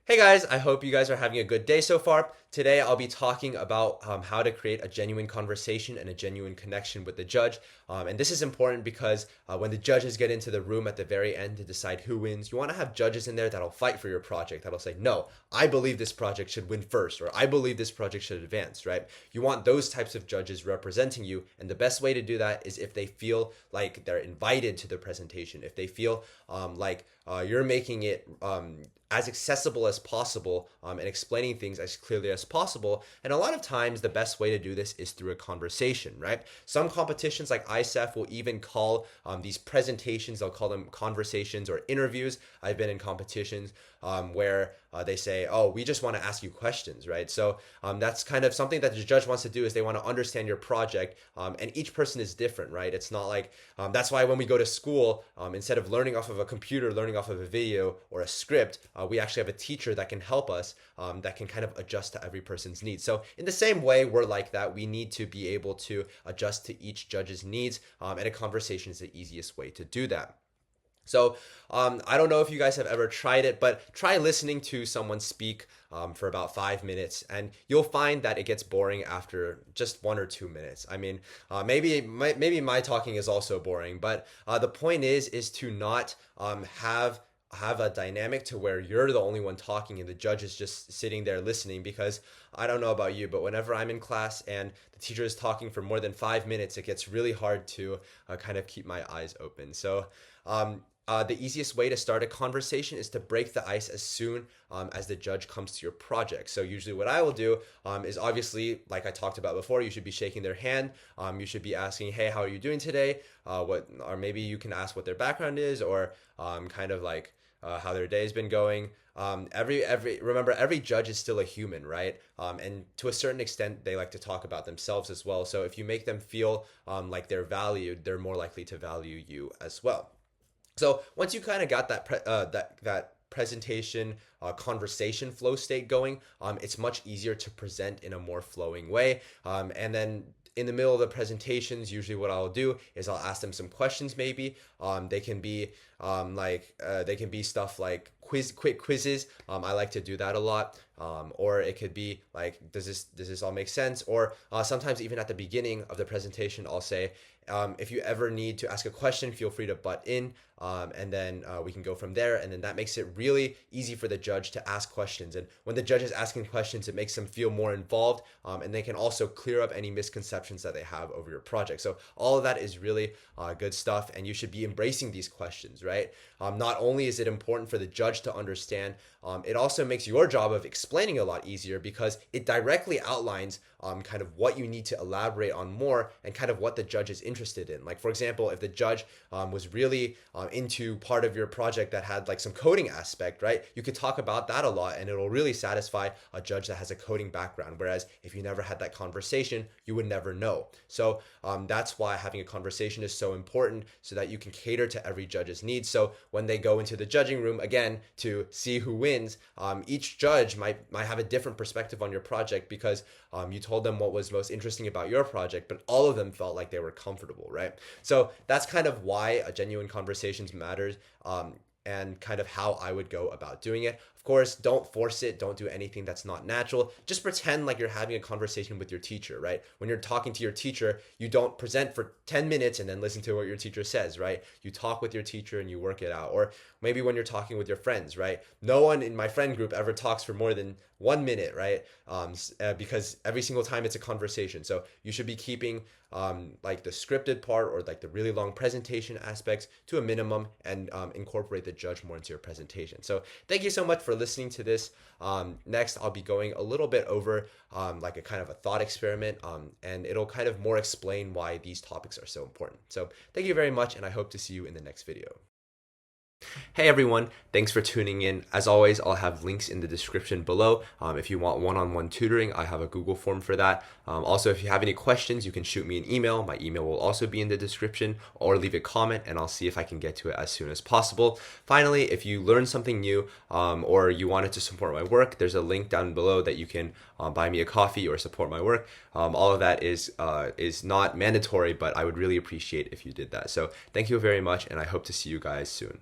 Hey guys, I hope you guys are having a good day so far. Today I'll be talking about how to create a genuine conversation and a genuine connection with the judge. And this is important because when the judges get into the room at the very end to decide who wins, you want to have judges in there that'll fight for your project, that'll say, no, I believe this project should win first, or I believe this project should advance, right? You want those types of judges representing you. And the best way to do that is if they feel like they're invited to the presentation, if they feel you're making it as accessible as possible and explaining things as clearly as possible. And a lot of times the best way to do this is through a conversation, right? Some competitions like ISEF will even call these presentations, they'll call them conversations or interviews. I've been in competitions where they say, oh, we just want to ask you questions, right? So that's kind of something that the judge wants to do, is they want to understand your project, and each person is different, right? It's not like, that's why when we go to school, instead of learning off of a computer, learning off of a video or a script, we actually have a teacher that can help us, that can kind of adjust to every person's needs. So in the same way, we're like that. We need to be able to adjust to each judge's needs, and a conversation is the easiest way to do that. So I don't know if you guys have ever tried it, but try listening to someone speak for about 5 minutes, and you'll find that it gets boring after just 1 or 2 minutes. I mean, maybe my talking is also boring, but the point is to not have a dynamic to where you're the only one talking and the judge is just sitting there listening. Because I don't know about you, but whenever I'm in class and the teacher is talking for more than 5 minutes, it gets really hard to kind of keep my eyes open. So the easiest way to start a conversation is to break the ice as soon as the judge comes to your project. So usually what I will do is, obviously, like I talked about before, you should be shaking their hand. You should be asking, hey, how are you doing today? Or maybe you can ask what their background is, or kind of like how their day has been going. Remember, every judge is still a human, right? And to a certain extent, they like to talk about themselves as well. So if you make them feel like they're valued, they're more likely to value you as well. So once you kind of got that presentation conversation flow state going, it's much easier to present in a more flowing way. And then in the middle of the presentations, usually what I'll do is I'll ask them some questions. Maybe they can be stuff like quick quizzes. I like to do that a lot. Or it could be like, does this all make sense? Or sometimes even at the beginning of the presentation, I'll say, if you ever need to ask a question, feel free to butt in, and then we can go from there. And then that makes it really easy for the judge to ask questions. And when the judge is asking questions, it makes them feel more involved, and they can also clear up any misconceptions that they have over your project. So all of that is really good stuff, and you should be embracing these questions, right? Not only is it important for the judge to understand, it also makes your job of explaining a lot easier, because it directly outlines kind of what you need to elaborate on more, and kind of what the judge is interested in. Like, for example, if the judge was really into part of your project that had like some coding aspect, right? You could talk about that a lot, and it'll really satisfy a judge that has a coding background. Whereas if you never had that conversation, you would never know. So that's why having a conversation is so important, so that you can cater to every judge's needs. So when they go into the judging room again to see who wins, each judge might have a different perspective on your project, because you told them what was most interesting about your project, but all of them felt like they were comfortable, right? So that's kind of why a genuine conversations matters, and kind of how I would go about doing it. Of course, don't force it. Don't do anything that's not natural. Just pretend like you're having a conversation with your teacher, right? When you're talking to your teacher, you don't present for 10 minutes and then listen to what your teacher says, right? You talk with your teacher and you work it out. Or maybe when you're talking with your friends, right? No one in my friend group ever talks for more than 1 minute, right? Because every single time it's a conversation. So you should be keeping like the scripted part, or like the really long presentation aspects, to a minimum, and incorporate the judge more into your presentation. So thank you so much for listening to this. Next, I'll be going a little bit over like a kind of a thought experiment, and it'll kind of more explain why these topics are so important. So thank you very much, and I hope to see you in the next video. Hey everyone, thanks for tuning in. As always, I'll have links in the description below. If you want one-on-one tutoring, I have a Google form for that. Also, if you have any questions, you can shoot me an email. My email will also be in the description, or leave a comment and I'll see if I can get to it as soon as possible. Finally, if you learned something new, or you wanted to support my work, there's a link down below that you can buy me a coffee or support my work. All of that is not mandatory, but I would really appreciate if you did that. So thank you very much, and I hope to see you guys soon.